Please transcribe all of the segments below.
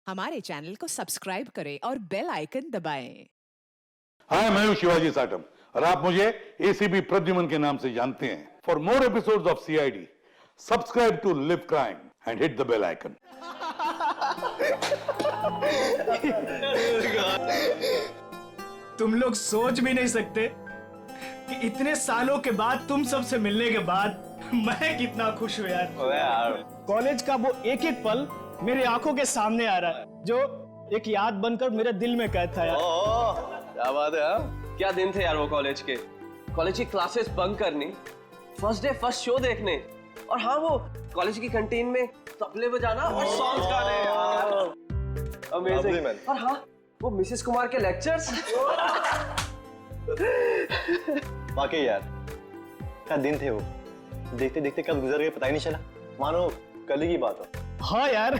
हमारे चैनल को सब्सक्राइब करें और बेल आइकन दबाएं। हाय, मैं हूं शिवाजी साटम और आप मुझे एसीपी प्रद्युमन के नाम से जानते हैं। For more episodes of CID, subscribe to Live Crime and hit the bell icon. तुम लोग सोच भी नहीं सकते कि इतने सालों के बाद तुम सबसे मिलने के बाद मैं कितना खुश हूँ यार। कॉलेज का वो एक एक पल मेरी आंखों के सामने आ रहा है, जो एक याद बनकर मेरे दिल में कैद था यार। क्या बात है। हाँ? क्या दिन थे यार वो कॉलेज के। कॉलेज की क्लासेस बंक करनी, फर्स्ट डे फर्स्ट शो देखने, और हाँ वो कॉलेज की कैंटीन में तबले बजाना और सॉन्ग्स गाने यार। अमेजिंग। और हाँ वो मिसेस कुमार के लेक्चर्स। वाकई यार क्या दिन थे वो। देखते देखते कब गुजर गए पता ही नहीं चला, मानो कल ही की बात हो। हाँ यार,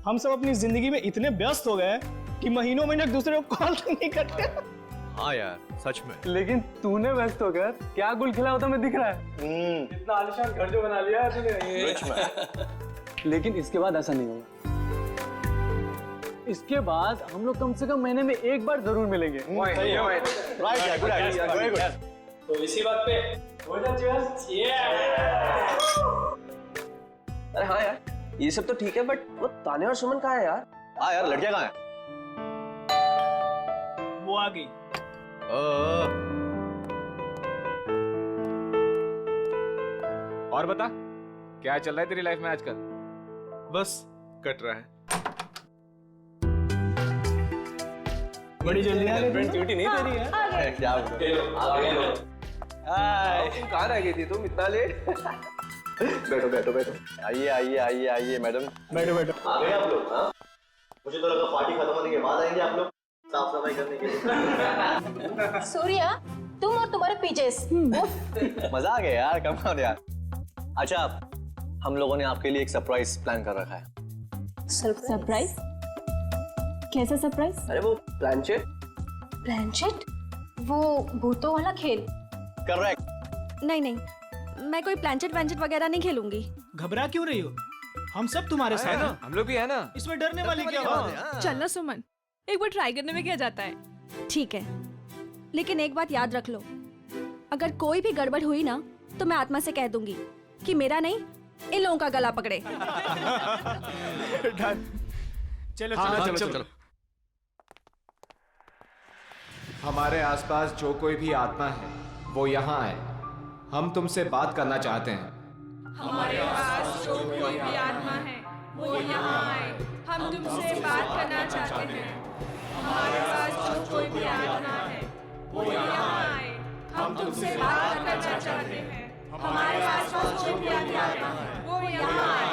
हम सब अपनी जिंदगी में इतने व्यस्त हो गए कि महीनों महीने एक दूसरे को कॉल नहीं करते। हाँ यार सच में। लेकिन तूने व्यस्त होकर क्या गुल खिला होता मैं दिख रहा है। इतना आलीशान घर जो बना लिया है तूने। लेकिन इसके बाद ऐसा नहीं होगा। इसके बाद हम लोग कम से कम महीने में एक बार जरूर मिलेंगे। तो इसी बात पे हो जा अरे हाँ यार ये सब तो ठीक है, बट वो तान्या और सुमन कहाँ है यार? हाँ यार, लड़कियां कहाँ हैं? वो आ गई। और बता क्या चल रहा है तेरी लाइफ में आजकल? बस कट रहा है। बड़ी जल्दी आ रही ड्यूटी नहीं दे रही है। क्या तुम कहाँ रह गई थी तुम इतना लेट? बैठो बैठो बैठो। आइए आइए आइए आइए मैडम। बैठो बैठो। आ गए आप लोग? हाँ, मुझे तो लगा पार्टी खत्म होने के बाद आएंगे आप लोग साफ सफाई करने के लिए। सूर्या, तुम और तुम्हारे पीजेस। मजा आ गया यार, कम ऑन यार। अच्छा, हम लोगों ने आपके लिए एक सरप्राइज प्लान कर रखा है। सरप्राइज? कैसा सरप्राइज? अरे वो प्लानचेट। प्लानचेट? वो भूतों वाला खेल? करेक्ट। नहीं, मैं कोई प्लानचेट वैंचेट वगैरह नहीं खेलूंगी। घबरा क्यों रही हो? हम सब तुम्हारे साथ हैं। हम लोग भी है ना। इसमें डरने वाली क्या बात है? चलना सुमन, एक बार ट्राई करने में क्या जाता है। ठीक है, लेकिन एक बात याद रख लो, अगर कोई भी गड़बड़ हुई ना तो मैं आत्मा से कह दूंगी कि मेरा नहीं इन लोगों का गला पकड़े। चलो चलो चलो। हमारे आसपास जो कोई भी आत्मा है वो यहाँ आए, हम तुमसे बात करना चाहते हैं। हमारे पास जो कोई भी आत्मा है वो यहाँ आए, हम तुमसे बात करना चाहते हैं। हमारे पास जो कोई भी आत्मा है वो यहाँ आए, हम तुमसे बात करना चाहते हैं। हमारे पास जो कोई भी आत्मा है वो यहाँ आए,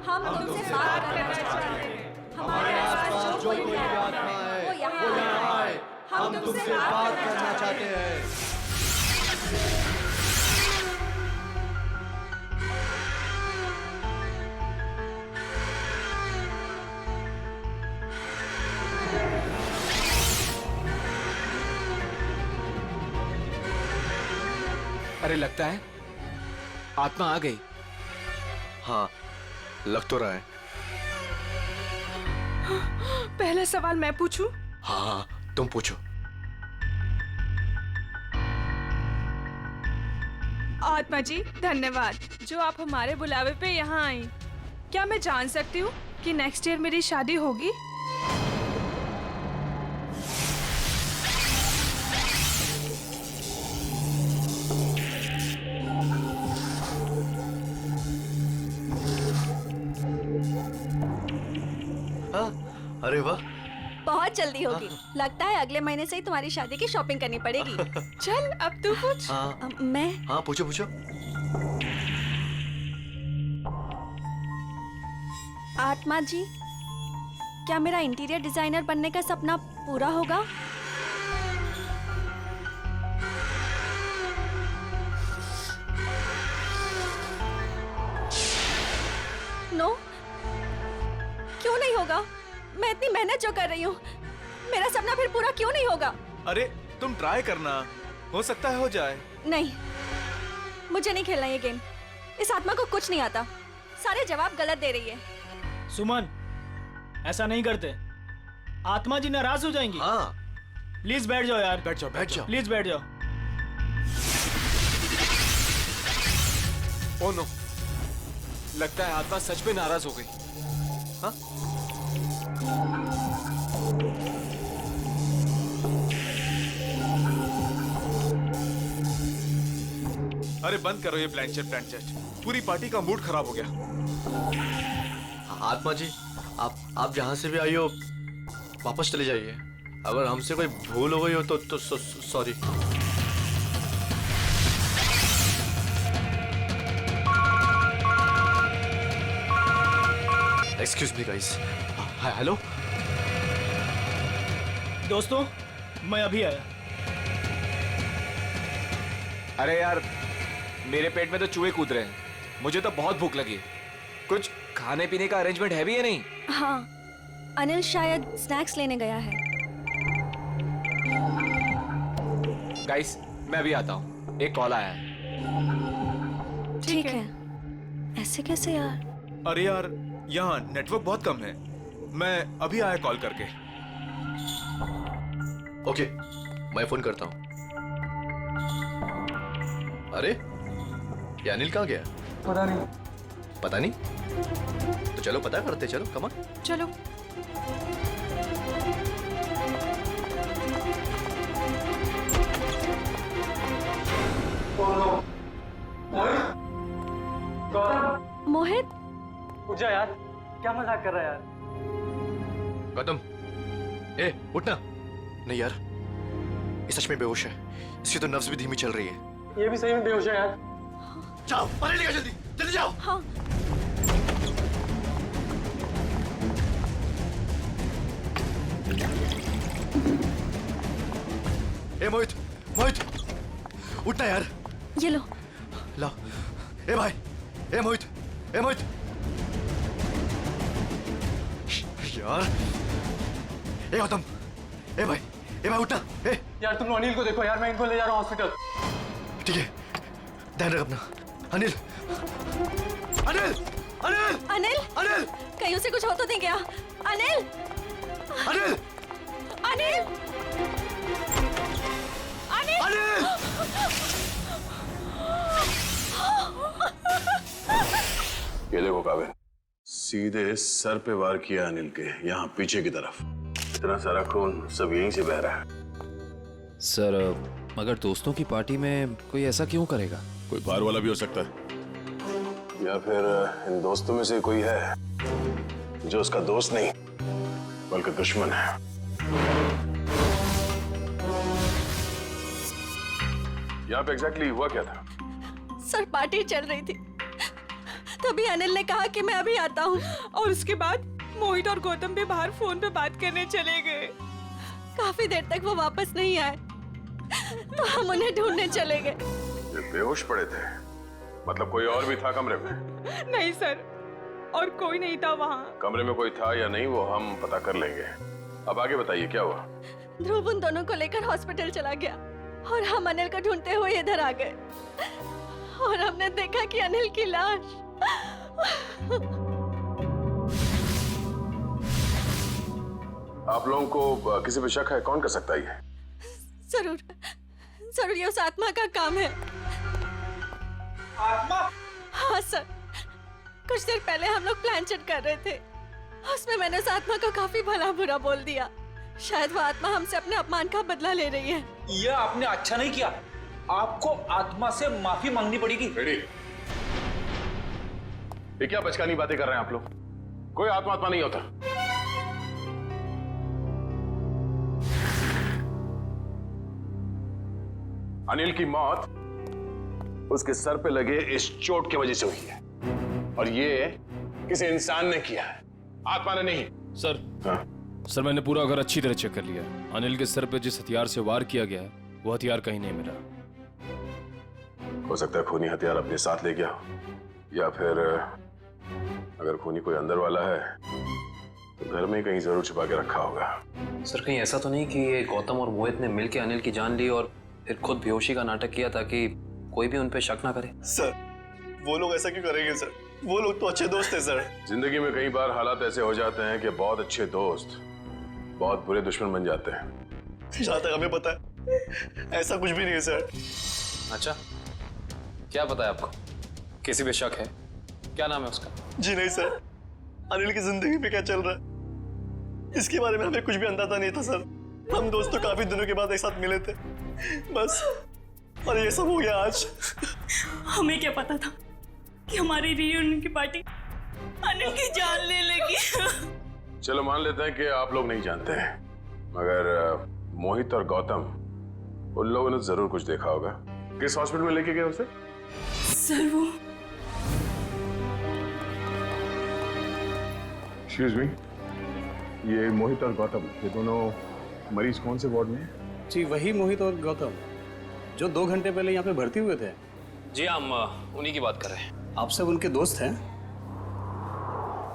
हम तुमसे बात करना चाहते हैं। हमारे पास जो कोई भी आत्मा है वो यहाँ आए, हम तुमसे बात करना चाहते हैं। अरे लगता है आत्मा आ गई। हाँ लग तो रहा है। पहला सवाल मैं पूछूं? हाँ तुम पूछो। आत्मा जी धन्यवाद जो आप हमारे बुलावे पे यहाँ आई। क्या मैं जान सकती हूँ कि नेक्स्ट ईयर मेरी शादी होगी? अरे वाह, बहुत जल्दी होगी। लगता है अगले महीने से ही तुम्हारी शादी की शॉपिंग करनी पड़ेगी। चल अब तू पूछ। मैं? हाँ पूछो पूछो। आत्मा जी, क्या मेरा इंटीरियर डिजाइनर बनने का सपना पूरा होगा? नो, क्यों नहीं होगा? मैं इतनी मेहनत जो कर रही हूँ, मेरा सपना फिर पूरा क्यों नहीं होगा? अरे तुम ट्राई करना, हो सकता है हो जाए। नहीं, मुझे नहीं खेलना ये गेम। इस आत्मा को कुछ नहीं आता, सारे जवाब गलत दे रही है। सुमन, ऐसा नहीं करते, आत्मा जी नाराज हो जाएंगी। हाँ प्लीज बैठ जाओ यार, बैठ जाओ। प्लीज बैठ जाओ। ओह नो, लगता है आत्मा सच में नाराज हो गई। हाँ? अरे बंद करो ये ब्लैंचेट। पूरी पार्टी का मूड खराब हो गया। आत्मा जी, आप जहां से भी आई हो वापस चले जाइए। अगर हमसे कोई भूल हो गई हो तो sorry. Excuse me guys. Hello दोस्तों, मैं अभी आया। अरे यार, मेरे पेट में तो चूहे कूद रहे हैं। मुझे तो बहुत भूख लगी है। कुछ खाने पीने का अरेंजमेंट है भी या नहीं? हाँ, अनिल शायद स्नैक्स लेने गया है। गाइस, मैं अभी आता हूँ, एक कॉल आया है। ठीक है। ऐसे कैसे यार? अरे यार, यहाँ नेटवर्क बहुत कम है। मैं अभी आया कॉल करके। ओके, मैं फोन करता हूँ। अरे ये अनिल कहाँ गया? पता नहीं। तो चलो पता करते, चलो कम ऑन। चलो। मोहित, उठ जा यार, क्या मजाक कर रहा है यार? गौतम, ए उठना। नहीं यार, ये सच में बेहोश है। इसकी तो नब्ज भी धीमी चल रही है। ये भी सही में बेहोश है यार। जाओ, पानी लेकर जल्दी जल्दी जाओ। हाँ। ए मोहित, मोहित उठना यार। ये लो। ला। ए भाई, ए मोहित, ए मोहित। यार, ए गौतम, ए भाई उठना। ए यार तुम अनिल को देखो यार, मैं इनको ले जा रहा हूँ हॉस्पिटल। ठीक है, ध्यान रख अपना। अनिल, अनिल, अनिल, अनिल, अनिल, कहीं उसे कुछ हो तो नहीं गया? अनिल, अनिल, अनिल, अनिल, अनिल। ये देखो काबिल, सीधे सर पे वार किया अनिल के, यहाँ पीछे की तरफ। इतना सारा खून सब यहीं से बह रहा है। सर, मगर दोस्तों की पार्टी में कोई ऐसा क्यों करेगा? कोई बाहर वाला भी हो सकता है, या फिर इन दोस्तों में से कोई है जो उसका दोस्त नहीं बल्कि दुश्मन है। यहाँ पे एग्जैक्टली हुआ क्या था? सर, पार्टी चल रही थी, तभी अनिल ने कहा कि मैं अभी आता हूँ। और उसके बाद मोहित और गौतम भी बाहर फोन पे बात करने चले गए। काफी देर तक वो वापस नहीं आए, तो हम उन्हें ढूंढने चले गए। ये बेहोश पड़े थे, मतलब कोई और भी था कमरे में? नहीं सर, और कोई नहीं था वहाँ। कमरे में कोई था या नहीं वो हम पता कर लेंगे। अब आगे बताइए क्या हुआ? ध्रुव उन दोनों को लेकर हॉस्पिटल चला गया और हम अनिल को ढूंढते हुए इधर आ गए और हमने देखा कि अनिल की लाश। आप लोगों को किसी पे शक है? कौन कर सकता है ये? जरूर जरूर ये उस आत्मा का काम है। आत्मा? हाँ सर, कुछ देर पहले हम लोग प्लानचेट कर रहे थे, उसमें मैंने उस आत्मा को काफी भला बुरा बोल दिया। शायद वो आत्मा हमसे अपने अपमान का बदला ले रही है। ये आपने अच्छा नहीं किया, आपको आत्मा से माफी मांगनी पड़ेगी। ये क्या बचकानी बातें कर रहे हैं आप लोग? कोई आत्मा नहीं होता। अनिल की मौत उसके सर पे लगे इस चोट की वजह से हुई है, और ये किसी इंसान ने किया है, आत्मा ने नहीं। सर, हाँ? सर मैंने पूरा घर अच्छी तरह चेक कर लिया। अनिल के सर पे जिस हथियार से वार किया गया है वो हथियार कहीं नहीं मिला। हो सकता है खूनी हथियार अपने साथ ले गया हो, या फिर अगर खूनी कोई अंदर वाला है तो घर में कहीं जरूर छुपा के रखा होगा। सर, कहीं ऐसा तो नहीं कि ये गौतम और मोहित ने मिलकर अनिल की जान ली और फिर खुद बेहोशी का नाटक किया ताकि कोई भी उन पे शक ना करे? सर, वो लोग ऐसा क्यों करेंगे सर? वो लोग तो अच्छे दोस्त हैं सर। जिंदगी में कई बार हालात ऐसे हो जाते हैं कि बहुत अच्छे दोस्त बहुत बुरे दुश्मन बन जाते हैं। जहाँ तक हमें पता है ऐसा कुछ भी नहीं है सर। अच्छा, क्या पता है आपको? किसी पे शक है? क्या नाम है उसका? जी नहीं सर, अनिल की जिंदगी में क्या चल रहा है इसके बारे में हमें कुछ भी अंदाजा नहीं था सर। हम दोस्तों काफी दिनों के बाद एक साथ मिले थे बस, और ये सब हो गया आज। हमें क्या पता था कि हमारी रियूनियन की पार्टी अनिल की जान ले लेगी। चलो मान लेते हैं कि आप लोग नहीं जानते हैं, मगर मोहित और गौतम उन लोगों ने जरूर कुछ देखा होगा। किस हॉस्पिटल में लेके गए उसे? सर वो एक्सक्यूज मी, ये मोहित और गौतम ये दोनों मरीज कौन से वार्ड में हैं? जी वही मोहित और गौतम जो 2 घंटे पहले यहाँ पे भर्ती हुए थे। जी हम उन्हीं की बात कर रहे हैं। आप सब उनके दोस्त हैं?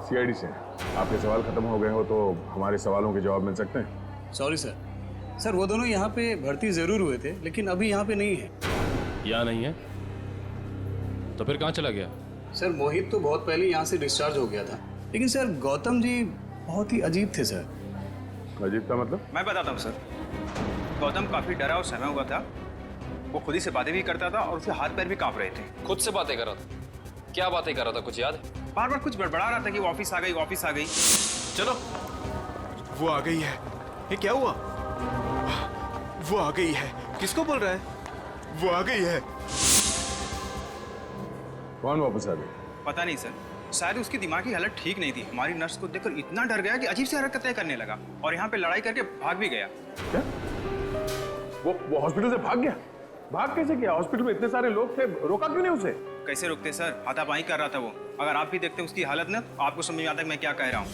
सीआईडी से। आपके सवाल खत्म हो गए हो तो हमारे सवालों के जवाब मिल सकते हैं। Sorry sir. सर वो दोनों यहाँ पे भर्ती जरूर हुए थे लेकिन अभी यहाँ पे नहीं है। यहाँ नहीं है तो फिर कहाँ चला गया? सर मोहित तो बहुत पहले यहाँ से डिस्चार्ज हो गया था, लेकिन सर गौतम जी बहुत ही अजीब थे सर। अजीब का मतलब? मैं बताता हूँ सर। गौतम काफी डरा और सहमा हुआ था। वो खुद ही से बातें भी करता था और उसके हाथ पैर भी कांप रहे थे। खुद से बातें कर रहा था? क्या बातें कर रहा था, कुछ याद है? बार बार कुछ बड़बड़ा रहा था कि वो ऑफिस आ गई, ऑफिस आ गई। चलो, वो आ गई है। ये क्या हुआ? वो आ गई है। किसको बोल रहा है? वो आ गई है। कौन वापस आ गई? पता नहीं सर, शायद उसकी दिमागी हालत ठीक नहीं थी। हमारी नर्स को देखकर इतना डर गया कि अजीब सी हरकतें करने लगा और यहाँ पे लड़ाई करके भाग भी गया। क्या? वो हॉस्पिटल से भाग गया? भाग कैसे गया? हॉस्पिटल में इतने सारे लोग थे, रोका क्यों नहीं उसे? कैसे रुकते सर, हाथापाई कर रहा था वो। अगर आप भी देखते उसकी हालत ना तो आपको समझ में आता है मैं क्या कह रहा हूँ।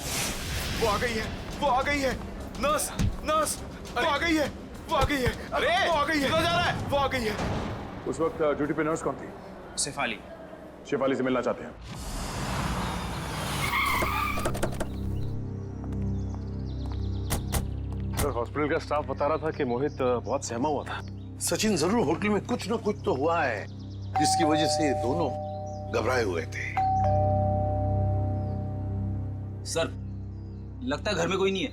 वो आ गई है। वो आ गई है। नर्स, नर्स, वो आ गई है। वो आ गई है। अरे वो आ गई है। जा रहा है। वो आ गई है। उस वक्त ड्यूटी पे नर्स कौन थी? शेफाली। शेफाली से मिलना चाहते हैं। सर हॉस्पिटल का स्टाफ बता रहा था कि मोहित बहुत सहमा हुआ था। सचिन जरूर होटल में कुछ ना कुछ तो हुआ है जिसकी वजह से ये दोनों घबराए हुए थे। सर लगता है घर में कोई नहीं है।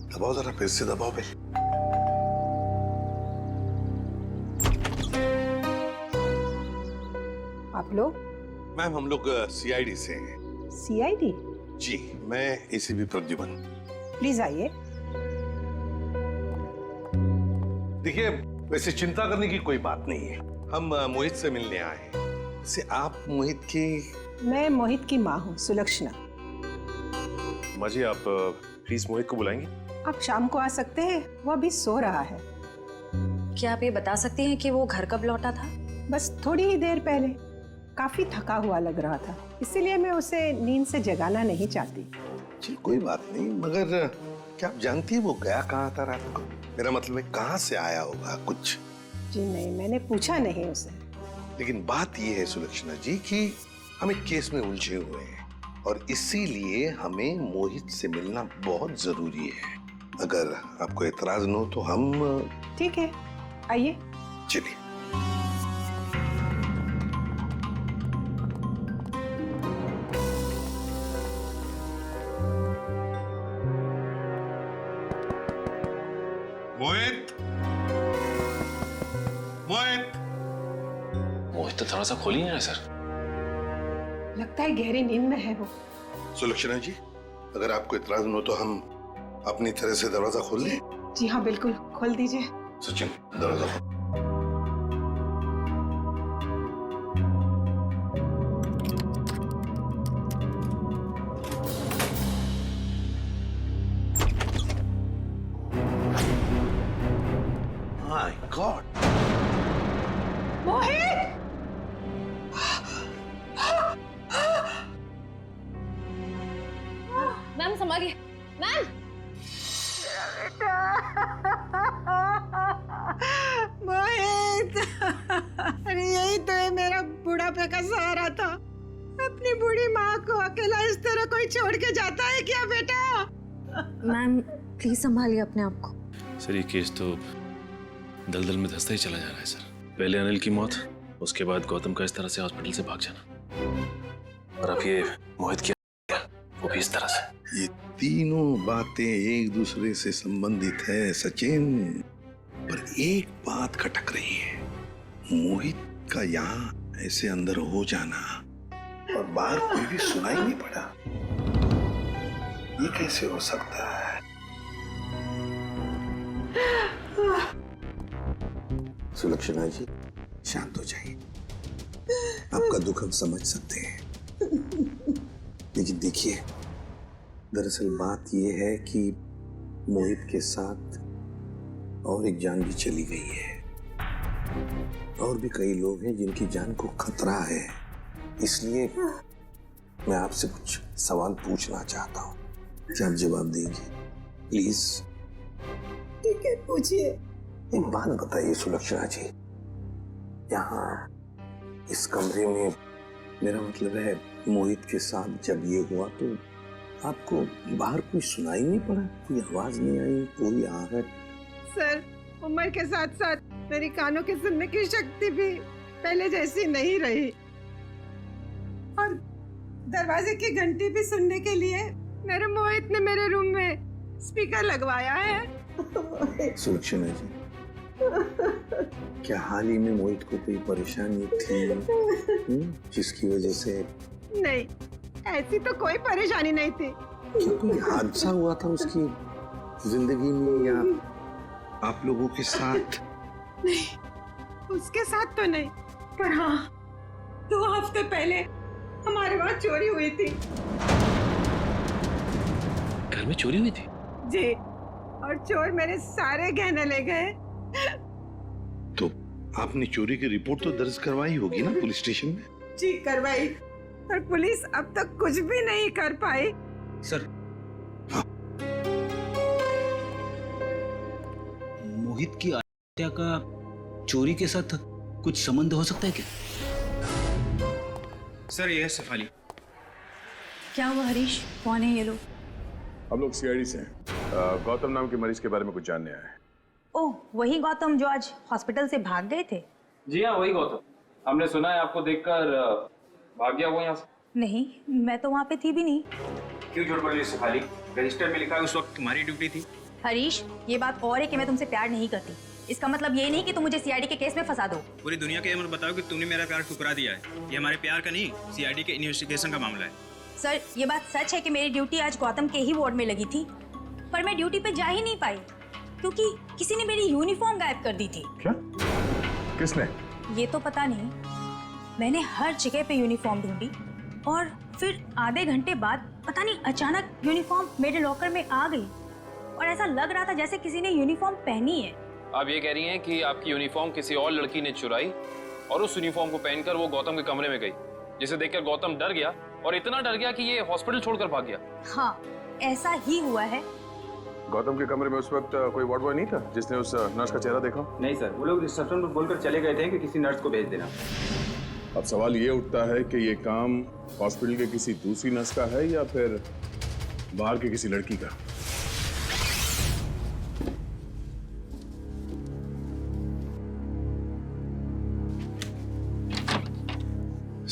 दबाओ जरा, फिर से दबाओ बेल। आप लोग? मैम हम लोग सीआईडी से हैं। सीआईडी? जी, मैं एसीपी प्रद्युमन। प्लीज आइए। देखिए, वैसे चिंता करने की कोई बात नहीं है। हम मोहित से मिलने आए हैं। वैसे आप मोहित की? मैं मोहित की माँ हूँ, सुलक्षणा। माँ जी आप प्लीज मोहित को बुलाएंगे? आप शाम को आ सकते हैं, वो अभी सो रहा है। क्या आप ये बता सकती हैं कि वो घर कब लौटा था? बस थोड़ी ही देर पहले। काफी थका हुआ लग रहा था, इसीलिए मैं उसे नींद से जगाना नहीं चाहती। जी कोई बात नहीं, मगर क्या आप जानती है वो गया कहाँ था रात को? मेरा मतलब है कहाँ से आया होगा कुछ? जी नहीं, मैंने पूछा नहीं उसे। लेकिन बात ये है सुलक्षणा जी कि हम एक केस में उलझे हुए हैं और इसीलिए हमें मोहित से मिलना बहुत जरूरी है। अगर आपको एतराज न हो तो हम? ठीक है, आइए। चलिए। मोहित, मोहित। मोहित तो दरवाजा खोल ही नहीं रहा सर। लगता है गहरी नींद में है वो। सुलक्षणा जी, अगर आपको इतराज न हो तो हम अपनी तरह से दरवाजा खोल लें? जी हाँ बिल्कुल, खोल दीजिए। सचिन दरवाजा खोल। My God! मोहित! मैम संभालिए, मैम। मोहित! अरे यही तो है मेरा बुढ़ापे का सहारा था। अपनी बूढ़ी माँ को अकेला इस तरह कोई छोड़ के जाता है क्या बेटा? मैम प्लीज संभालिए अपने आप को। सर ये केस तो दलदल में धंसता ही चला जा रहा है सर। पहले अनिल की मौत, उसके बाद गौतम का इस तरह से हॉस्पिटल से भाग जाना। और अब ये मोहित किया वो भी इस तरह से। ये तीनों बातें एक दूसरे से संबंधित है सचिन, पर एक बात खटक रही है। मोहित का यहाँ ऐसे अंदर हो जाना और बाहर कोई भी सुनाई नहीं पड़ा, ये कैसे हो सकता है? सुलक्षणा जी शांत हो जाइए, आपका दुख हम समझ सकते हैं, लेकिन देखिए दरअसल बात यह है कि मोहित के साथ और एक जान भी चली गई है, और भी कई लोग हैं जिनकी जान को खतरा है। इसलिए मैं आपसे कुछ सवाल पूछना चाहता हूँ, क्या आप जवाब देंगे प्लीज? ठीक है, पूछिए। एक बात बताइए सुलक्षणा जी, यहाँ इस कमरे में, मेरा मतलब है मोहित के साथ जब ये हुआ तो आपको बाहर कोई सुनाई नहीं पड़ा? कोई आवाज नहीं आई, कोई आहट? सर, उम्र के साथ साथ मेरी कानों की सुनने की शक्ति भी पहले जैसी नहीं रही, और दरवाजे की घंटी भी सुनने के लिए मेरे मोहित ने मेरे रूम में स्पीकर लगवाया है। सुलक्षणा जी, क्या हाल ही में मोहित को कोई परेशानी थी जिसकी वजह से? नहीं, ऐसी तो कोई परेशानी नहीं थी। क्या कोई हादसा हुआ था उसकी जिंदगी में या आप लोगों के साथ? नहीं, उसके साथ तो नहीं, पर हाँ 2 हफ्ते पहले हमारे वहाँ चोरी हुई थी। घर में चोरी हुई थी? जी, और चोर मेरे सारे गहने ले गए। तो आपने चोरी की रिपोर्ट तो दर्ज करवाई होगी ना पुलिस स्टेशन में? जी करवाई, पर पुलिस अब तक कुछ भी नहीं कर पाई। सर, मोहित की हत्या का चोरी के साथ कुछ संबंध हो सकता है क्या? सर ये है शेफाली। क्या हुआ हरीश, कौन है ये लोग? हम लोग सीआईडी से हैं। गौतम नाम के मरीज के बारे में कुछ जानने आए हैं। ओह, वही गौतम जो आज हॉस्पिटल से भाग गए थे? जी हाँ, वही गौतम। हमने सुना है आपको देखकर भाग गया वो यहाँ से। नहीं, मैं तो वहाँ पे थी भी नहीं। क्यों झूठ बोल रही है शेफाली? रजिस्टर में लिखा है उस वक्त तुम्हारी ड्यूटी थी। हरीश, ये बात और है कि मैं तुमसे प्यार नहीं करती। इसका मतलब ये नहीं कि तुम मुझे सीआईडी के केस में फंसा दो। पूरी दुनिया के ये मत बताओ कि तुमने मेरा प्यार ठुकरा दिया है। ये हमारे प्यार का नहीं, सीआईडी के इन्वेस्टिगेशन का मामला है। सर, ये बात सच है कि मेरी ड्यूटी आज गौतम के ही वार्ड में लगी थी, पर मैं ड्यूटी पे जा ही नहीं पाई क्योंकि किसी ने मेरी यूनिफॉर्म गायब कर दी थी। क्या? किसने? ये तो पता नहीं। मैंने हर जगह पे यूनिफॉर्म ढूंढी और फिर आधे घंटे बाद पता नहीं अचानक यूनिफॉर्म मेरे लॉकर में आ गई और ऐसा लग रहा था जैसे किसी ने यूनिफॉर्म पहनी है। आप ये कह रही हैं कि आपकी यूनिफॉर्म किसी और लड़की ने चुराई और उस यूनिफॉर्म को पहनकर वो गौतम के कमरे में गई, जिसे देखकर गौतम डर गया और इतना डर गया कि ये हॉस्पिटल छोड़कर भाग गया। हाँ, ऐसा ही हुआ है। गौतम के कमरे में उस वक्त कोई वार्ड बॉय नहीं था जिसने उस नर्स का चेहरा देखा? नहीं सर, वो लोग रिसेप्शन पर बोलकर चले गए थे कि किसी नर्स को भेज देना। अब सवाल ये उठता है कि ये काम हॉस्पिटल के किसी दूसरी नर्स का है या फिर बाहर के किसी लड़की का?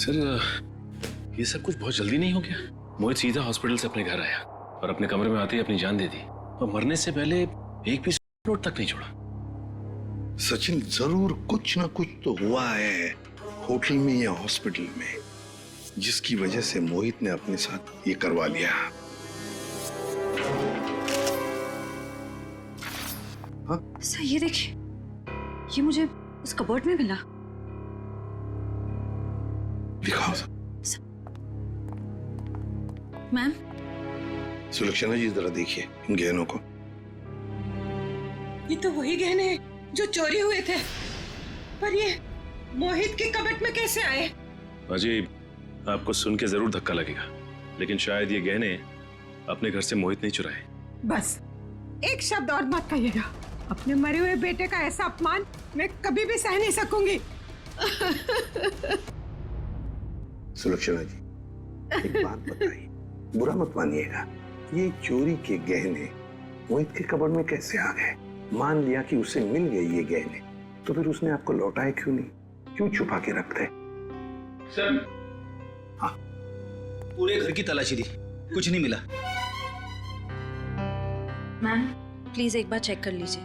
सर, ये सब कुछ बहुत जल्दी नहीं हो गया? मोहित सीधा हॉस्पिटल से अपने घर आया और अपने कमरे में आते ही अपनी जान दे दी और मरने से पहले एक भी नोट तक नहीं छोड़ा। सचिन, जरूर कुछ ना कुछ तो हुआ है होटल में या हॉस्पिटल में, जिसकी वजह से मोहित ने अपने साथ ये करवा लिया। हाँ? सर, ये देखिए, ये मुझे उस कबर्ड में मिला। दिखाओ। मैम। सुलक्षणा जी, जरा देखिए इन गहनों को। ये तो वही गहने हैं जो चोरी हुए थे, पर ये मोहित के कबर्ड में कैसे आए? अजय, आपको सुन के जरूर धक्का लगेगा, लेकिन शायद ये गहने अपने घर से मोहित नहीं चुराए। बस एक शब्द और मत कहिएगा। अपने मरे हुए बेटे का ऐसा अपमान मैं कभी भी सह नहीं सकूंगी। सुलक्षणा जी, एक बात बताइए, बुरा मत मानिएगा, ये चोरी के गहने मोहित के कबर्ड में कैसे आ गए? मान लिया कि उसे मिल गए ये गहने, तो फिर उसने आपको लौटाए क्यों नहीं? क्यों छुपा के रखते? सर, हाँ पूरे घर की तलाशी दी, कुछ नहीं मिला। मैम प्लीज एक बार चेक कर लीजिए,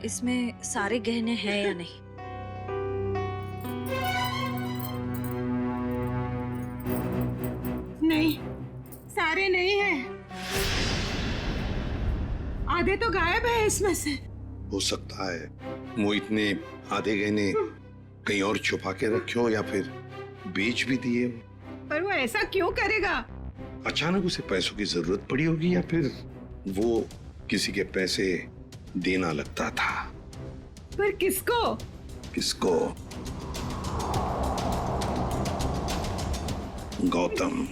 इसमें सारे गहने हैं या नहीं। नहीं, सारे नहीं हैं। आधे तो गायब है इसमें से। हो सकता है मोहित ने आधे गहने कहीं और छुपा के रखे हो या फिर बेच भी दिए। पर वो ऐसा क्यों करेगा? अचानक उसे पैसों की जरूरत पड़ी होगी या फिर वो किसी के पैसे देना लगता था। पर किसको? किसको? गौतम।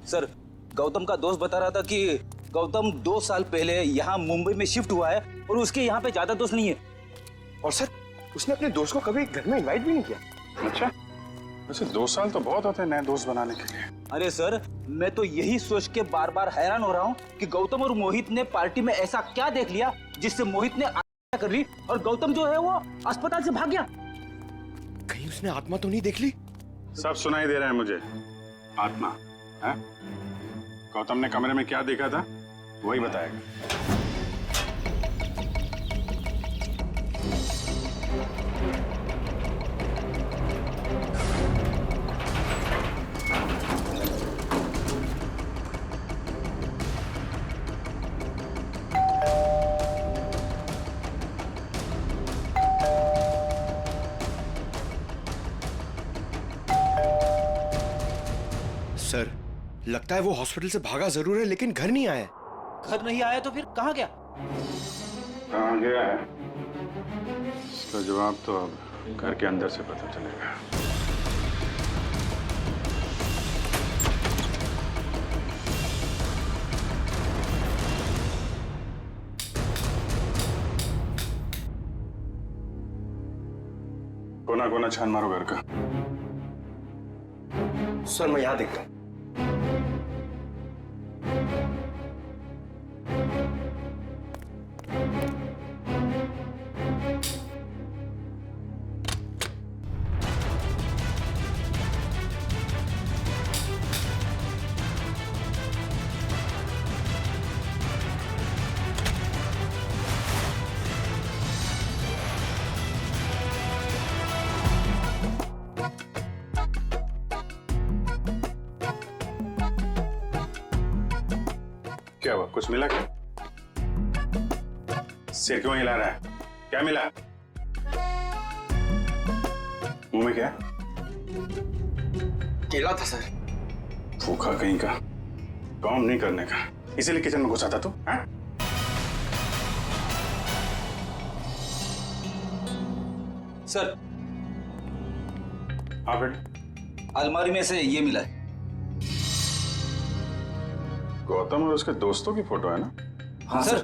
सर, गौतम का दोस्त बता रहा था कि गौतम 2 साल पहले यहाँ मुंबई में शिफ्ट हुआ है और उसके यहाँ पे ज्यादा दोस्त नहीं है। और सर, उसने अपने दोस्त को कभी घर में इनवाइट भी नहीं किया। अच्छा, वैसे 2 साल तो बहुत होते हैं नए दोस्त बनाने के लिए। अरे सर, मैं तो यही सोच के बार बार हैरान हो रहा हूँ कि गौतम और मोहित ने पार्टी में ऐसा क्या देख लिया जिससे मोहित ने आत्महत्या कर ली और गौतम जो है वो अस्पताल से भाग गया। कहीं उसने आत्मा तो नहीं देख ली? सब सुनाई दे रहा है मुझे। आत्मा है? गौतम ने कमरे में क्या देखा था वही बताएगा। सर, लगता है वो हॉस्पिटल से भागा जरूर है लेकिन घर नहीं आया। घर नहीं आया तो फिर कहाँ गया? कहाँ गया है इसका जवाब तो अब घर के अंदर से पता चलेगा। कोना कोना छान मारो घर का। सर, मैं यहाँ देखता हूँ। क्या हुआ? कुछ मिला क्या? सिर क्यों हिला रहा है? क्या मिला? मुंह में क्या? केला था सर। भूखा कहीं का, काम नहीं करने का, इसीलिए किचन में घुसा था तू? हाँ? सर, हाँ बेटा। अलमारी में से ये मिला है। गौतम और उसके दोस्तों की फोटो है ना? हाँ सर,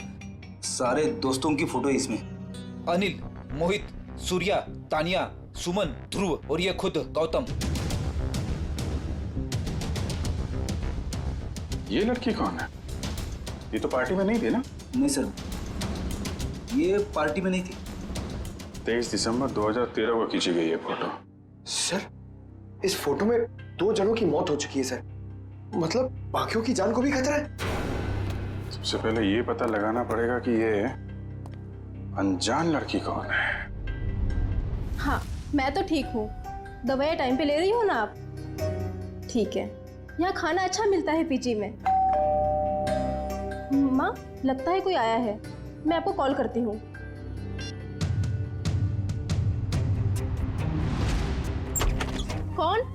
सारे दोस्तों की फोटो है इसमें। अनिल, मोहित, सूर्या, तानिया, सुमन, ध्रुव और ये खुद गौतम। ये लड़की कौन है? ये तो पार्टी में नहीं थी ना? नहीं सर, ये पार्टी में नहीं थी। 23 दिसंबर 2013 को खींची गई है फोटो। सर, इस फोटो में 2 जनों की मौत हो चुकी है सर। मतलब बाकियों की जान को भी खतरा है। सबसे पहले ये पता लगाना पड़ेगा कि ये अनजान लड़की कौन है। हाँ, मैं तो ठीक हूँ। दवाइयाँ टाइम पे ले रही हो ना आप? ठीक है। यहाँ खाना अच्छा मिलता है पीजी में। माँ, लगता है कोई आया है। मैं आपको कॉल करती हूँ। कौन?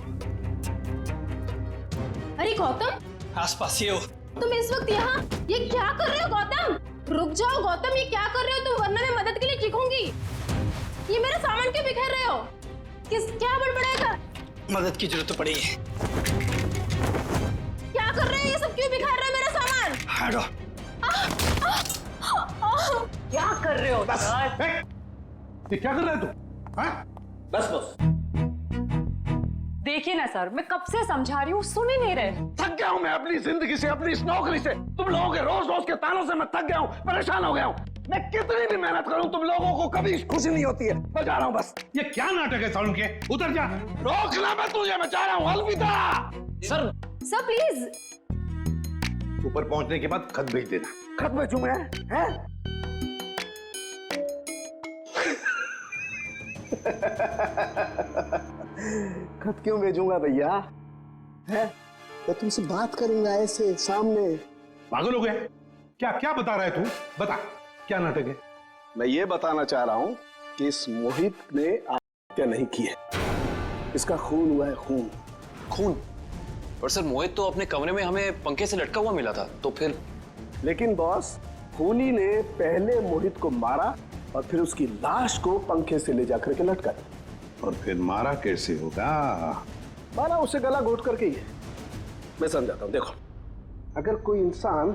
अरे गौतम, आसपास ही हो। तुम इस वक्त यहाँ ये क्या कर रहे हो गौतम? रुक जाओ गौतम, ये क्या कर रहे हो तुम? वरना मैं मदद के लिए चीखूंगी। ये मेरा सामान क्यों बिखेर रहे हो? क्या बड़बड़ाएगा? मदद की जरूरत पड़ेगी। क्या कर रहे हो? ये सब क्यों बिखेर रहे हो मेरा सामान? हटो। क्या कर रहे हो? ये क्या कर रहा है तू? बस बस। देखिए ना सर, मैं कब से समझा रही हूँ, सुन ही नहीं रहे। थक गया हूँ मैं अपनी जिंदगी से, अपनी इस नौकरी से। तुम लोगों के रोज रोज के तानों से मैं थक गया हूँ, परेशान हो गया हूँ। मैं कितनी भी मेहनत करूं तुम लोगों को कभी खुशी नहीं होती है। मैं जा रहा हूं बस। ये क्या नाटक है साउंड के? उतर जा। रोकना मैं तुझे, मैं जा रहा हूं। अलविदा। Sir please. ऊपर पहुंचने के बाद खत भेज देना। खत भेजूं मैं? हैं? खत क्यों भेजूंगा भैया? है? मैं तुमसे बात करूंगा ऐसे सामने। पागल हो गया? क्या क्या बता रहा है तू? बता, क्या नाटक है? मैं ये बताना चाह रहा हूं कि इस मोहित ने आत्महत्या नहीं की है। इसका खून हुआ है, खून। खून? पर सर मोहित तो अपने कमरे में हमें पंखे से लटका हुआ मिला था, तो फिर? लेकिन बॉस, खूनी ने पहले मोहित को मारा और फिर उसकी लाश को पंखे से ले जाकर के लटका दिया। और फिर मारा कैसे होगा? मारा उसे गला घोट करके ही है। मैं समझाता हूं, देखो। अगर कोई इंसान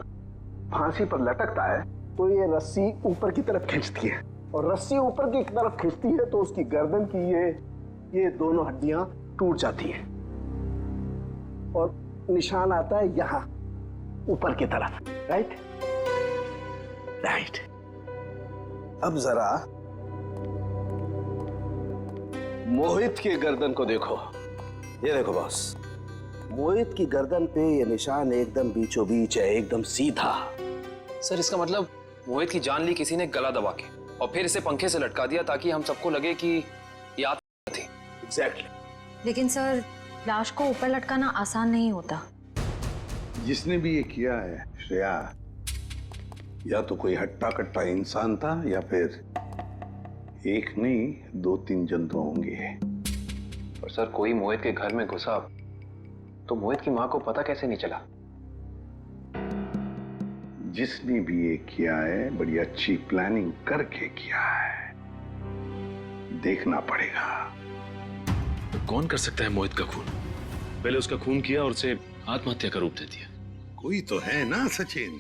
फांसी पर लटकता है तो ये रस्सी ऊपर की तरफ खींचती है, और रस्सी ऊपर की तरफ खींचती है तो उसकी गर्दन की ये दोनों हड्डियां टूट जाती हैं और निशान आता है यहां ऊपर की तरफ। राइट? राइट। अब जरा मोहित की गर्दन को देखो। ये देखो बॉस, मोहित की गर्दन पे ये निशान एकदम बीचों बीच है, एकदम सीधा। सर इसका मतलब मोहित की जान ली किसी ने गला दबा के और फिर इसे पंखे से लटका दिया ताकि हम सबको लगे कि ये आत्महत्या थी। एग्जैक्टली। लेकिन सर, लाश को ऊपर लटकाना आसान नहीं होता। जिसने भी ये किया है श्रेया, या तो कोई हट्टा कट्टा इंसान था या फिर एक नहीं 2-3 जंतु होंगे। और सर कोई मोहित के घर में घुसा तो मोहित की मां को पता कैसे नहीं चला? जिसने भी ये किया है बड़ी अच्छी प्लानिंग करके किया है। देखना पड़ेगा। तो कौन कर सकता है मोहित का खून? पहले उसका खून किया और उसे आत्महत्या का रूप दे दिया। कोई तो है ना सचिन,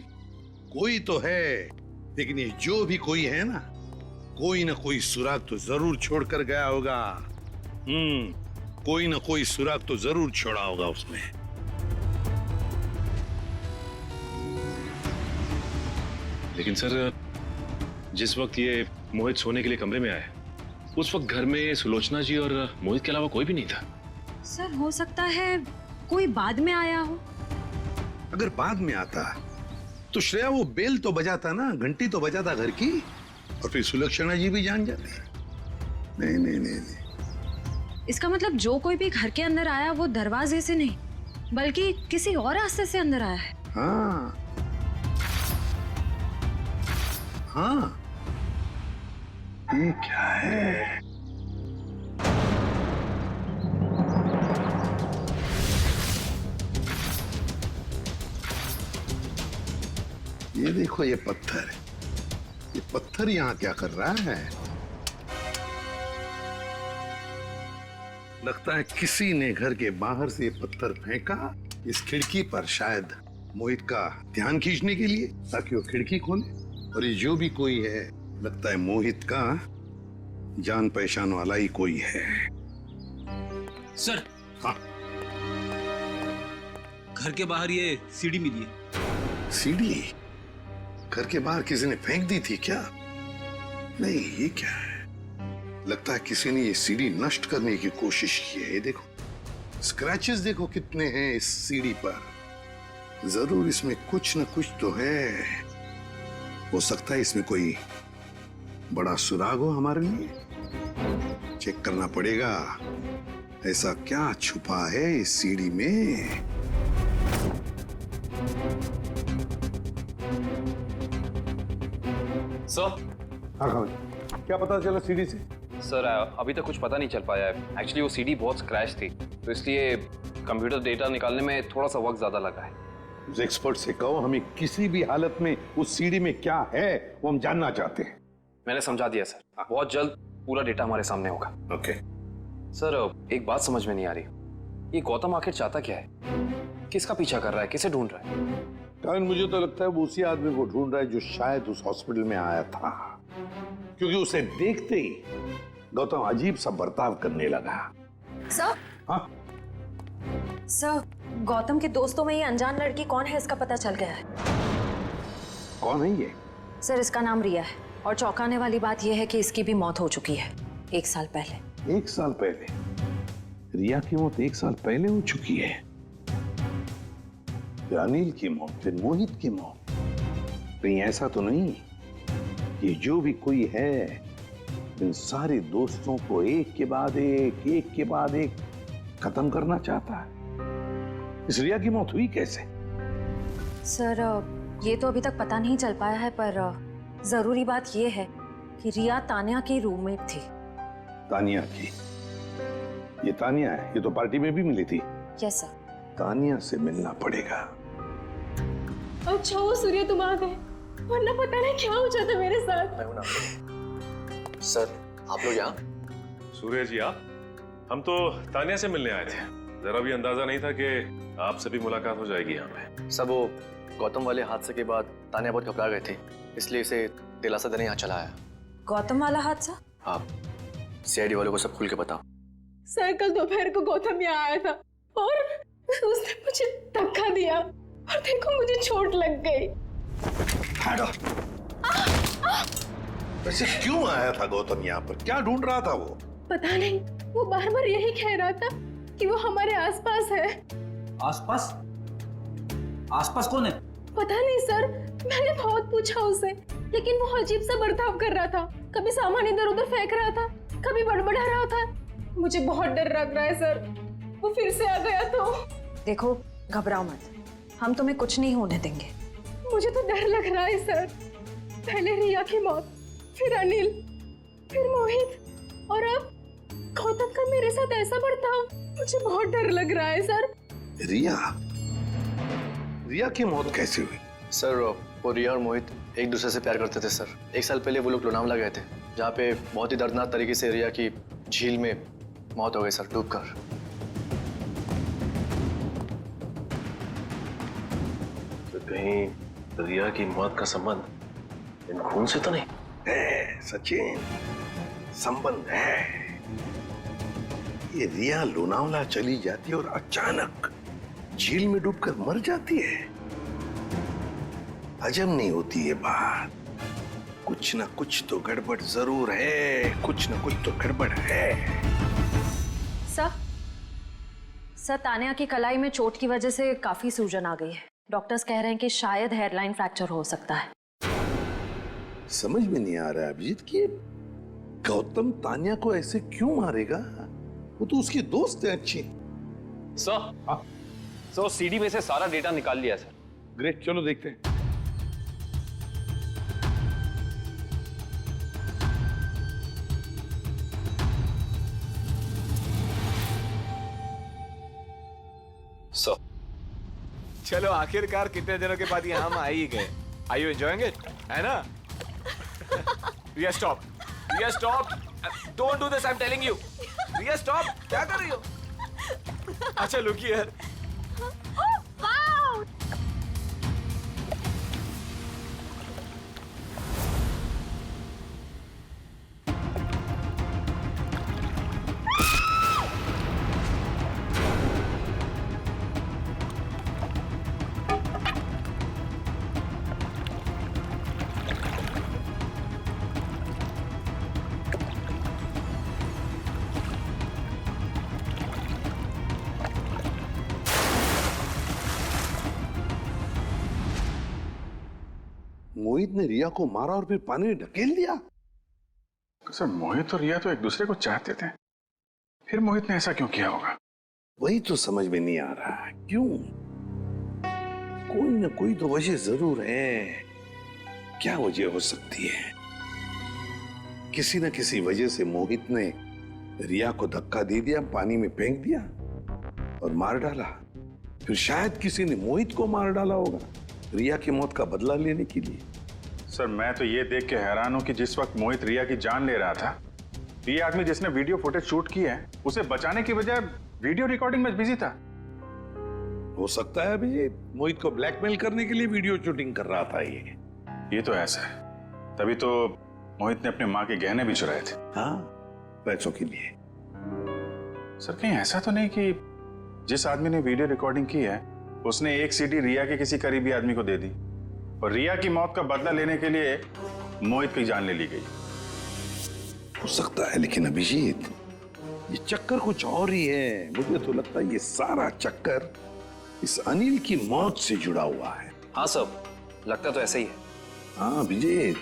कोई तो है। लेकिन ये जो भी कोई है ना कोई सुराग तो जरूर छोड़कर गया होगा। कोई ना कोई सुराग तो जरूर छोड़ा होगा उसने। लेकिन सर, जिस वक्त ये मोहित सोने के लिए कमरे में आया, उस वक्त घर में सुलोचना जी और मोहित के अलावा कोई भी नहीं था। सर हो सकता है कोई बाद में आया हो। अगर बाद में आता तो श्रेया वो बेल तो बजाता ना, घंटी तो बजाता घर की, और फिर सुलक्षणा जी भी जान जाते। नहीं नहीं नहीं नहीं। इसका मतलब जो कोई भी घर के अंदर आया वो दरवाजे से नहीं बल्कि किसी और रास्ते से अंदर आया है। हाँ हाँ, ये क्या है? ये देखो, ये पत्थर यहाँ क्या कर रहा है? लगता है किसी ने घर के बाहर से ये पत्थर फेंका इस खिड़की पर, शायद मोहित का ध्यान खींचने के लिए, ताकि वो खिड़की खोले। और ये जो भी कोई है, लगता है मोहित का जान पहचान वाला ही कोई है। सर। हाँ। घर के बाहर ये सीढ़ी मिली है। सीढ़ी? घर के बाहर किसी ने फेंक दी थी क्या? नहीं, ये क्या है? लगता है किसी ने ये सीढ़ी नष्ट करने की कोशिश की है। ये देखो, स्क्रैचेस देखो कितने हैं इस सीढ़ी पर। जरूर इसमें कुछ न कुछ तो है। हो सकता है इसमें कोई बड़ा सुराग हो हमारे लिए। चेक करना पड़ेगा, ऐसा क्या छुपा है इस सीढ़ी में। सर। हाँ, क्या पता चला सीढ़ी से? सर अभी तक कुछ पता नहीं चल पाया है। एक्चुअली वो सीढ़ी बहुत स्क्रैच थी, तो इसलिए कंप्यूटर डेटा निकालने में थोड़ा सा वक्त ज्यादा लगा है। उस एक्सपर्ट से कहो, हमें किसी भी हालत में उस सीढ़ी में क्या है वो हम जानना चाहते हैं। मैंने समझा दिया सर, बहुत जल्द पूरा डेटा हमारे सामने होगा। ओके। सर एक बात समझ में नहीं आ रही, ये गौतम आखिर चाहता क्या है? किसका पीछा कर रहा है? किसे ढूंढ रहा है? कारण मुझे तो लगता है वो उसी आदमी को ढूंढ रहा है जो शायद उस हॉस्पिटल में आया था, क्योंकि उसे देखते ही गौतम अजीब सा बर्ताव करने लगा। सर। हाँ? सर, गौतम के दोस्तों में ये अनजान लड़की कौन है इसका पता चल गया है। कौन है ये? सर इसका नाम रिया है। और चौंकाने वाली बात यह है कि इसकी भी मौत हो चुकी है 1 साल पहले। 1 साल पहले? रिया की मौत 1 साल पहले हो चुकी है। फिर अनिल की मौत, फिर मोहित की मौत। कहीं ऐसा तो नहीं कि जो भी कोई है इन सारे दोस्तों को एक के बाद एक खत्म करना चाहता है? इस रिया की मौत हुई कैसे? सर ये तो अभी तक पता नहीं चल पाया है, पर जरूरी बात यह है कि रिया तानिया की रूममेट थी। तानिया की? ये तानिया है, ये तो पार्टी में भी मिली थी। Yes sir. तानिया से मिलना पड़ेगा। अच्छा वो सूर्य तुम आ गए, वरना पता नहीं क्या हो जाता मेरे साथ। सर आप लोग यहाँ? सूर्य जी आप? हम तो तानिया से मिलने आए थे। जरा भी अंदाजा नहीं था कि आपसे भी मुलाकात हो जाएगी यहाँ पे। सब वो गौतम वाले हादसे के बाद तानिया बहुत घबरा गए थे, इसलिए इसे दिलासा देने यहाँ चला आया। गौतम वाला हादसा? आप सीआईडी वालों को सब खुल के बताओ। सर कल दोपहर को गौतम यहाँ आया था और उसने मुझे धक्का दिया और देखो मुझे चोट लग गई। वैसे क्यों आया था गौतम यहाँ पर? क्या ढूंढ रहा था वो? पता नहीं, वो बार बार यही कह रहा था कि वो हमारे आसपास है। आसपास? आसपास कौन है? पता नहीं सर, मैंने बहुत पूछा उसे, लेकिन वो अजीब सा बर्ताव कर रहा था। कभी सामान इधर उधर फेंक रहा था, कभी बड़बड़ा रहा था। मुझे बहुत डर लग रहा है सर, वो फिर से आ गया तो। देखो घबराओ मत, हम तुम्हें कुछ नहीं होने देंगे। मुझे तो डर लग रहा है सर। पहले रिया की मौत, फिर अनिल, फिर मोहित और अब गौतम का मेरे साथ ऐसा बर्ताव। मुझे बहुत डर लग रहा है सर। रिया की मौत कैसे हुई? सर वो रिया और मोहित एक दूसरे से प्यार करते थे सर। 1 साल पहले वो लोग लोनावला गए थे, जहाँ पे बहुत ही दर्दनाक तरीके से रिया की झील में मौत हो गई सर, डूबकर। तो कहीं रिया की मौत का संबंध इन खून से तो नहीं है? सचिन, संबंध है। ये रिया लोनावला चली जाती है और अचानक झील में डूबकर मर जाती है। हजम नहीं होती ये बात। कुछ ना कुछ तो गड़बड़ जरूर है, कुछ ना कुछ तो गड़बड़ है। सर तानिया की कलाई में चोट की वजह से काफी सूजन आ गई है। डॉक्टर्स कह रहे हैं कि शायद हेयरलाइन फ्रैक्चर हो सकता है। समझ में नहीं आ रहा है अभिजीत कि गौतम तानिया को ऐसे क्यों मारेगा? वो तो उसकी दोस्त है अच्छी। सर सीडी में से सारा डेटा निकाल लिया सर। ग्रेट, चलो देखते हैं। चलो आखिरकार कितने दिनों के बाद यहाँ हम आ ही गए। Are you enjoying it? है ना? Riya stop, Riya stop, don't do this, I am telling you. Riya stop, क्या कर रही हो? अच्छा लुक हियर। मोहित ने रिया को मारा और फिर पानी में ढकेल दिया। सर मोहित और रिया तो एक दूसरे को चाहते थे, फिर मोहित ने ऐसा क्यों किया होगा? वही तो समझ में नहीं आ रहा है, क्यों? कोई ना कोई तो वजह जरूर है। क्या वजह हो सकती है? किसी ना किसी वजह से मोहित ने रिया को धक्का दे दिया, पानी में फेंक दिया और मार डाला। फिर शायद किसी ने मोहित को मार डाला होगा रिया की मौत का बदला लेने के लिए। सर मैं तो ये देख के हैरान हूं कि जिस वक्त मोहित रिया की जान ले रहा था, ये आदमी जिसने वीडियो फुटेज शूट की है उसे बचाने की बजाय वीडियो रिकॉर्डिंग में बिजी था। हो सकता है अभी मोहित को ब्लैकमेल करने के लिए वीडियो शूटिंग कर रहा था। ये तो ऐसा है, तभी तो मोहित ने अपने माँ के गहने भी चुराए थे। हाँ, पैसों के लिए। सर कहीं ऐसा तो नहीं कि जिस आदमी ने वीडियो रिकॉर्डिंग की है उसने एक सीडी रिया के किसी करीबी आदमी को दे दी और रिया की मौत का बदला लेने के लिए मोहित की जान ले ली गई। हो सकता है, लेकिन अभिजीत ये चक्कर कुछ और ही है। मुझे तो लगता है ये सारा चक्कर इस अनिल की मौत से जुड़ा हुआ है। हाँ सब लगता तो ऐसे ही है। हाँ अभिजीत,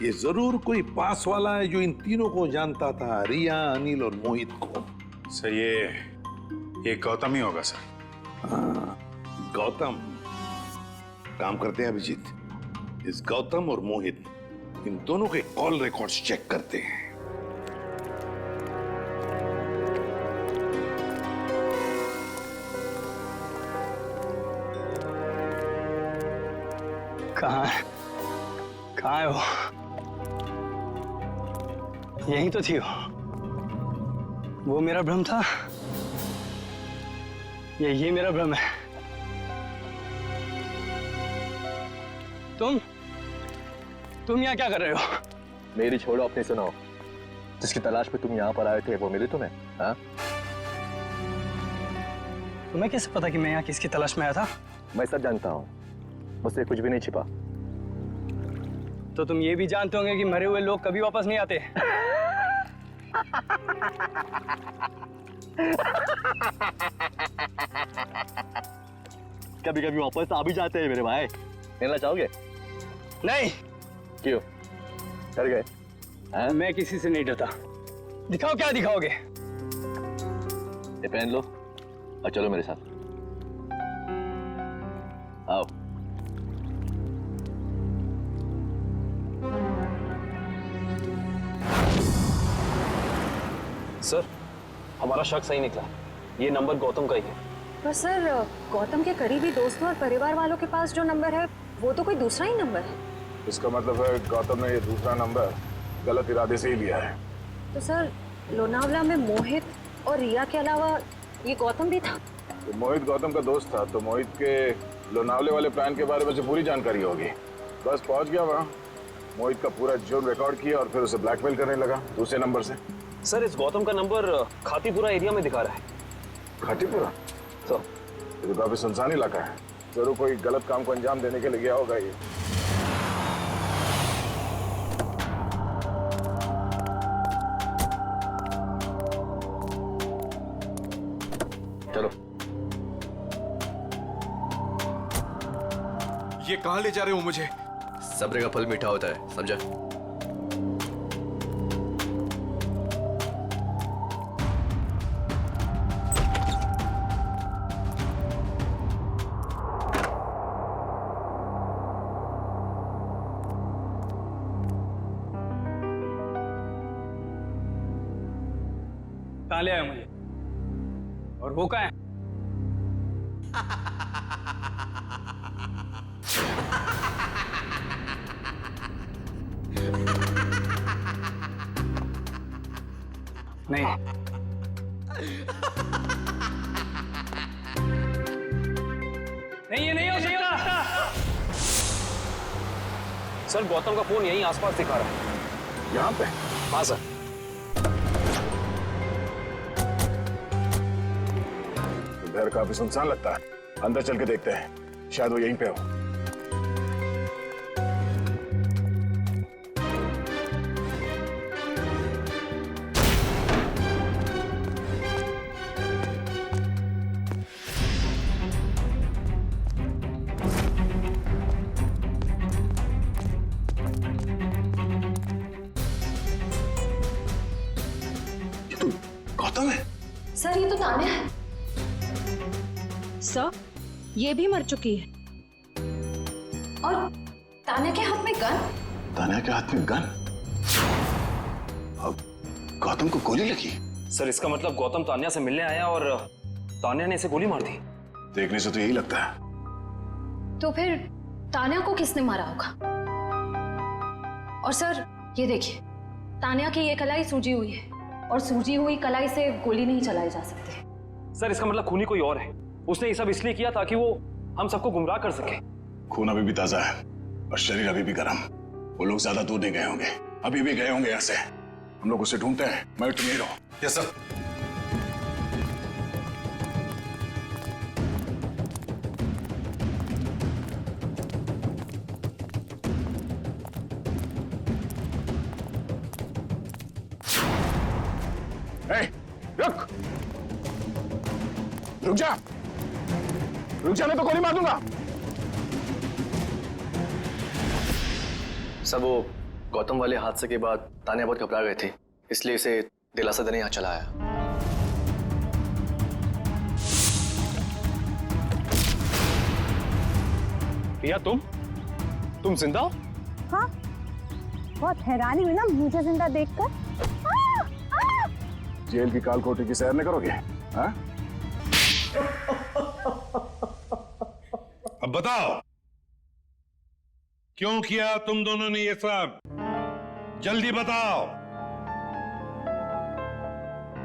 ये जरूर कोई पास वाला है जो इन तीनों को जानता था, रिया, अनिल और मोहित को। सर ये गौतम ही होगा सर। हाँ गौतम। काम करते हैं अभिजीत, इस गौतम और मोहित इन दोनों के कॉल रिकॉर्ड्स चेक करते हैं। कहाँ है वो? यही तो थी वो मेरा भ्रम था या ये मेरा भ्रम है? तुम यहाँ क्या कर रहे हो? मेरी छोड़ो, अपनी सुनाओ। जिसकी तलाश में तुम यहाँ पर आए थे वो मिली तुम्हें? हाँ? तुम्हें कैसे पता कि मैं यहाँ किसकी तलाश में आया था? मैं सब जानता हूँ, मुझसे कुछ भी नहीं छिपा। तो तुम ये भी जानते होंगे कि मरे हुए लोग कभी वापस नहीं आते। कभी कभी वापस आ भी जाते हैं मेरे भाई। मिलना चाहोगे? नहीं। क्यों? डर गए? मैं किसी से नहीं डरता। दिखाओ क्या दिखाओगे? ये पहन लो और चलो मेरे साथ। आओ। सर हमारा शक सही निकला, ये नंबर गौतम का ही है। पर सर गौतम के करीबी दोस्तों और परिवार वालों के पास जो नंबर है वो तो कोई दूसरा ही नंबर है। इसका मतलब है गौतम ने ये दूसरा नंबर गलत इरादे से ही लिया है। तो सर लोनावला में मोहित और रिया के अलावा ये गौतम भी था? तो मोहित गौतम का दोस्त था, तो मोहित के लोनावले वाले प्लान के बारे में पूरी जानकारी होगी। बस पहुंच गया वहाँ, मोहित का पूरा जुर्म रिकॉर्ड किया और फिर उसे ब्लैकमेल करने लगा दूसरे नंबर से। सर इस गौतम का नंबर खातीपुरा एरिया में दिखा रहा है। खातीपुरा? तो ये तो काफी सुनसान इलाका है, जरूर कोई गलत काम को अंजाम देने के लिए गया होगा ये। चलो। ये कहां ले जा रहे हो मुझे? सब्र का फल मीठा होता है, समझा? कहाँ ले आया मुझे? और वो कहाँ है? नहीं, नहीं ये नहीं हो सकता। सर गौतम का फोन यहीं आसपास दिखा रहा है। यहाँ पे? हाँ सर। घर काफी सुनसान लगता है, अंदर चल के देखते हैं, शायद वो यहीं पे हो। ये तो गौतम है। सर ये तो तान्या है। सर ये भी मर चुकी है। और तान्या के हाथ में गन? तान्या के हाथ में गन? अब गौतम को गोली लगी? सर इसका मतलब गौतम तान्या से मिलने आया और तान्या ने इसे गोली मार दी। देखने से तो यही लगता है। तो फिर तान्या को किसने मारा होगा? और सर ये देखिए, तान्या की ये कलाई सूजी हुई है और सूजी हुई कलाई से गोली नहीं चलाई जा सकती। सर इसका मतलब खूनी कोई और है। उसने ये सब इसलिए किया ताकि वो हम सबको गुमराह कर सके। खून अभी भी ताजा है और शरीर अभी भी गर्म। वो लोग ज्यादा दूर नहीं गए होंगे, अभी भी गए होंगे यहाँ से। हम लोग उसे ढूंढते हैं। मैं तुम यहीं रहो। Yes sir. रुक रुक जा, नहीं तो गोली मार दूंगा। सब वो गौतम वाले हादसे के बाद तानिया बहुत घबरा गए थे, इसलिए इसे दिलासा देने यहाँ चला आया। रिया, तुम जिंदा हो? हाँ, बहुत हैरानी हुई ना मुझे जिंदा देखकर। जेल की कालकोठी की सैर न करोगे? हाँ? अब बताओ, क्यों किया तुम दोनों ने ये सब? जल्दी बताओ।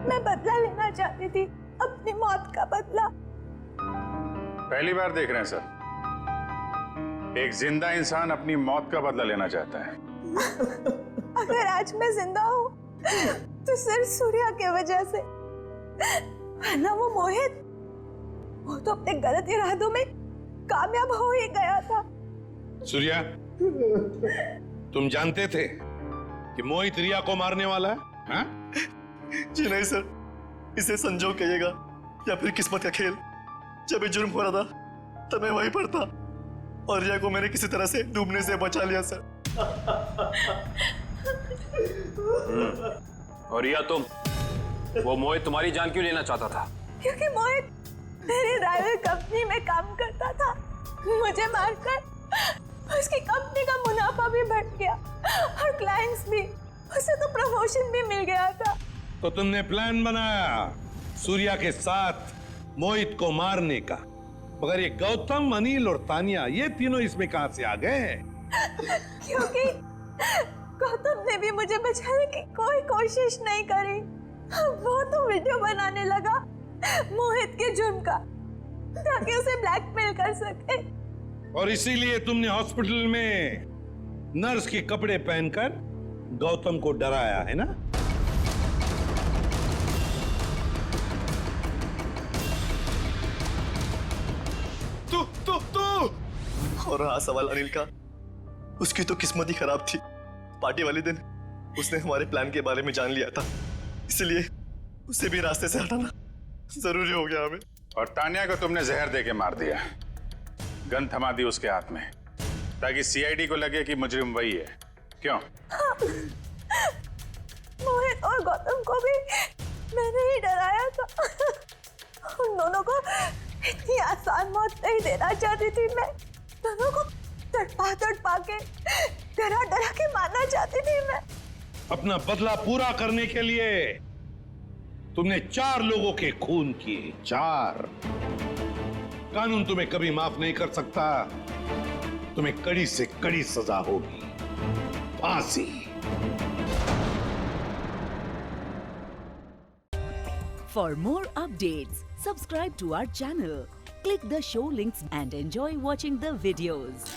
मैं बदला लेना चाहती थी, अपनी मौत का बदला। पहली बार देख रहे हैं सर, एक जिंदा इंसान अपनी मौत का बदला लेना चाहता है। अगर आज मैं जिंदा हूँ तो सिर्फ सूर्या की वजह से, वरना वो मोहित, वो तो अपने गलत इरादों में कामयाब हो ही गया था। सूर्या, तुम जानते थे कि मोहित रिया को मारने वाला है? हाँ? जी नहीं सर, इसे संजोग कहिएगा या फिर किस्मत का खेल। जब ये जुर्म हो रहा था तब मैं वहीं पर था और रिया को मैंने किसी तरह से डूबने से बचा लिया सर। और रिया, वो मोहित तुम्हारी जान क्यों लेना चाहता था? क्योंकि मोहित मेरी ड्राइवर कंपनी में काम करता था। मुझे मारकर उसकी कंपनी का मुनाफा भी बढ़ गया और क्लाइंट्स भी, उसे तो प्रमोशन भी मिल गया था। तो तुमने प्लान बनाया सूर्या के साथ मोहित को मारने का, मगर ये गौतम, अनिल और तानिया, ये तीनों इसमें कहां से आ गए? क्योंकि गौतम ने भी मुझे बचाने की कोई कोशिश नहीं करी। वो तो वीडियो बनाने लगा मोहित के जुर्म का, ताकि उसे ब्लैकमेल कर सके। और इसीलिए तुमने हॉस्पिटल में नर्स के कपड़े पहनकर गौतम को डराया, है ना? और हाँ, सवाल अनिल का, उसकी तो किस्मत ही खराब थी। पार्टी वाले दिन उसने हमारे प्लान के बारे में जान लिया था, इसलिए उसे भी रास्ते से हटाना जरूरी हो गया हमें। और तानिया को तुमने जहर देके मार दिया, गन थमा दी उसके हाथ में, ताकि सीआईडी को लगे कि मुजरिम वही है। क्यों? हाँ, मोहित और गौतम को भी मैंने ही डराया था। उन दोनों को इतनी आसान मौत नहीं देना चाहती थी मैं। दोनों को तड़पा के, डरा के मारना चाहती थी मैं। अपना बदला पूरा करने के लिए तुमने 4 लोगों के खून किए, 4। कानून तुम्हें कभी माफ नहीं कर सकता। तुम्हें कड़ी से कड़ी सजा होगी, फांसी। For more updates, subscribe to our channel, click the show links and enjoy watching the videos.